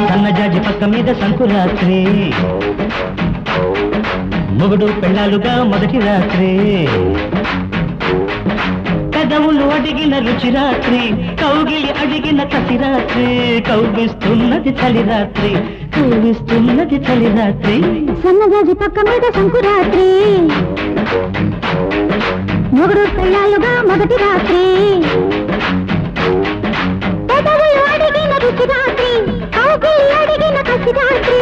సన్నజాజి పక్క మీద సంకురాత్రి, మొగుడు పెళ్ళాలుగా మొదటి రాత్రి, పెదవులు అడిగిన రుచి రాత్రి, కౌగిలి అడిగిన కసి రాత్రి, కౌగిస్తున్నది చలి రాత్రి, కౌగిస్తున్నది చలి రాత్రి. సన్నజాజి పక్క మీద సంకురాత్రి, మొగుడు పెళ్ళాలుగా మొదటి రాత్రి, పెదవులు అడిగిన రుచి రాత్రి, కౌగిలి అడిగిన కసి రాత్రి.